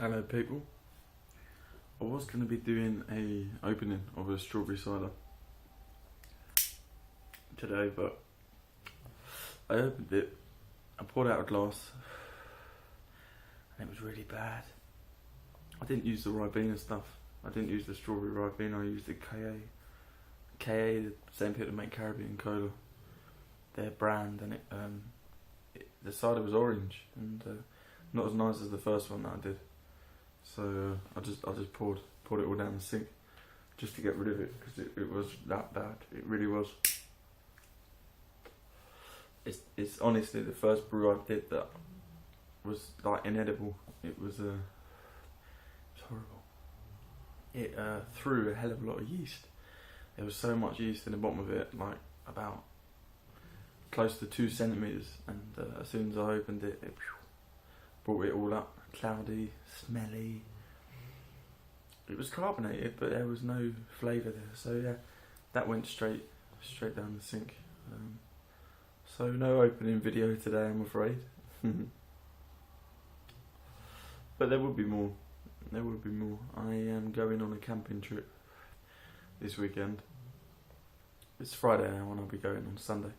Hello people. I was going to be doing a opening of a strawberry cider today, but I opened it, I poured out a glass, and it was really bad. I didn't use the Ribena stuff. I didn't use the strawberry Ribena. I used the KA, the same people that make Caribbean Cola, their brand, and the cider was orange and not as nice as the first one that I did. So I just poured it all down the sink just to get rid of it, because it was that bad. It really was. It's honestly the first brew I did that was like inedible. It was horrible. It threw a hell of a lot of yeast. There was so much yeast in the bottom of it, like about close to 2 centimeters. And as soon as I opened it, it brought it all up. Cloudy, smelly. It was carbonated, but there was no flavour there. So yeah, that went straight down the sink. So no opening video today, I'm afraid. But there will be more. There will be more. I am going on a camping trip this weekend. It's Friday now, and I'll be going on Sunday.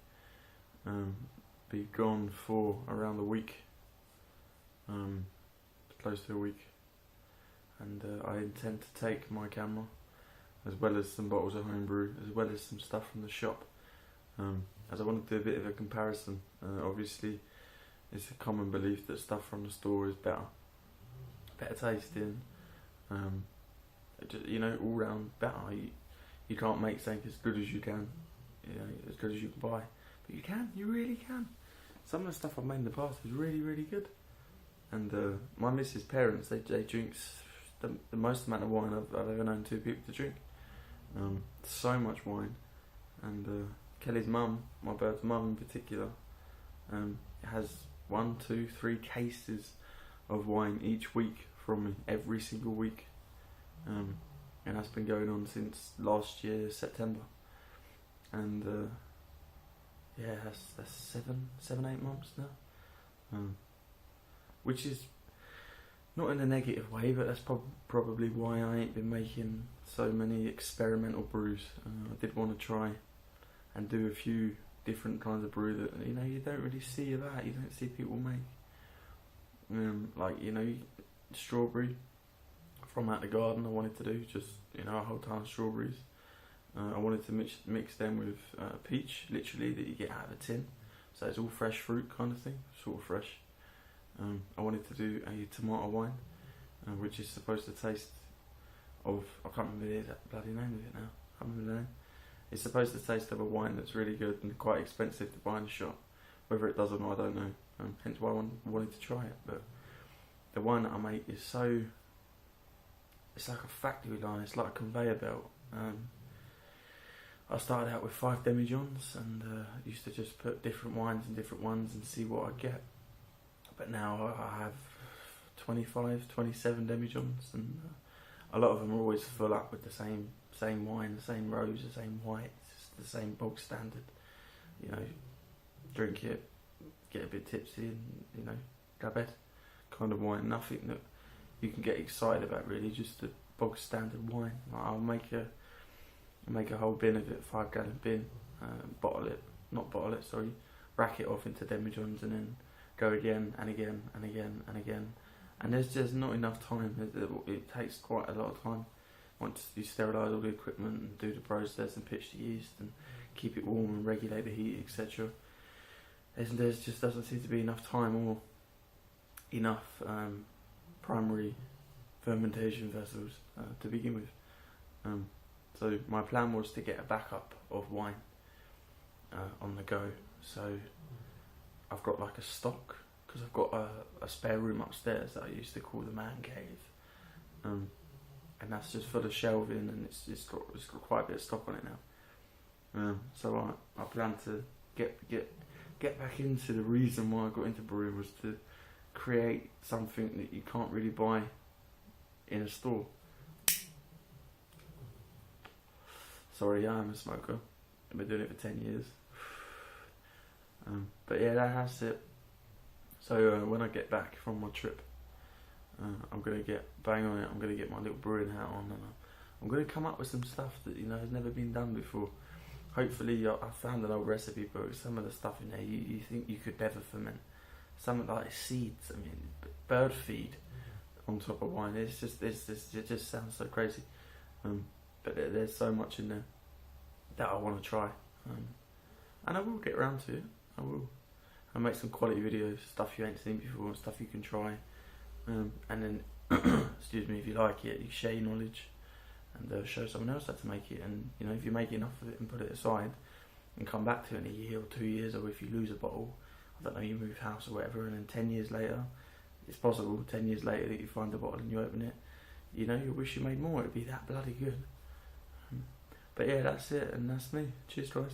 Be gone for around a week. Close to a week. And I intend to take my camera, as well as some bottles of homebrew, as well as some stuff from the shop, as I want to do a bit of a comparison. Obviously, it's a common belief that stuff from the store is better tasting, all round better. You can't make something as good as you can, as good as you can buy, but you really can. Some of the stuff I've made in the past is really, really good. And my missus' parents, they drink the most amount of wine I've ever known two people to drink. So much wine. And Kelly's mum, my bird's mum in particular, has 1, 2, 3 cases of wine each week from me, every single week. And that's been going on since last year, September. And that's 7, 8 months now. Which is not in a negative way, but that's probably why I ain't been making so many experimental brews. I did want to try and do a few different kinds of brew that you don't really see about. You don't see people make, strawberry from out the garden. I wanted to do just a whole ton of strawberries. I wanted to mix them with peach, literally, that you get out of a tin. So it's all fresh fruit kind of thing, sort of fresh. I wanted to do a tomato wine, which is supposed to taste of, I can't remember the bloody name of it now. I can't remember the name. It's supposed to taste of a wine that's really good and quite expensive to buy in a shop. Whether it does or not, I don't know. Hence why I wanted to try it. But the wine that I make is it's like a factory line. It's like a conveyor belt. I started out with 5 demijohns and used to just put different wines in different ones and see what I'd get. But now I have 25, 27 demijohns, and a lot of them are always full up with the same wine, the same rose, the same white, the same bog standard. Drink it, get a bit tipsy, and go to bed kind of wine. Nothing that you can get excited about, really. Just the bog standard wine. I'll make a whole bin of it, 5-gallon bin, rack it off into demijohns, and then go again and again and again and again, and there's just not enough time. It takes quite a lot of time once you sterilise all the equipment and do the process and pitch the yeast and keep it warm and regulate the heat, etc. There's just doesn't seem to be enough time or enough primary fermentation vessels to begin with. So my plan was to get a backup of wine on the go. So I've got like a stock, because I've got a spare room upstairs that I used to call the man cave, and that's just full of shelving, and it's got quite a bit of stock on it now. So I plan to get back into the reason why I got into brewing, was to create something that you can't really buy in a store. Sorry, I am a smoker. I've been doing it for 10 years. But yeah, that's it. So when I get back from my trip, I'm going to get bang on it. I'm going to get my little brewing hat on, and I'm going to come up with some stuff that has never been done before. Hopefully, I found an old recipe book. Some of the stuff in there you think you could never ferment. Some like seeds. I mean, bird feed on top of wine. It just sounds so crazy. But there's so much in there that I want to try, and I will get around to it. I will. I'll make some quality videos, stuff you ain't seen before, and stuff you can try. And then, excuse me, if you like it, you share your knowledge and show someone else how to make it. And if you make enough of it and put it aside and come back to it in a year or 2 years, or if you lose a bottle, I don't know, you move house or whatever, and then 10 years later, it's possible 10 years later that you find the bottle and you open it, you wish you made more. It'd be that bloody good. But yeah, that's it, and that's me. Cheers, guys.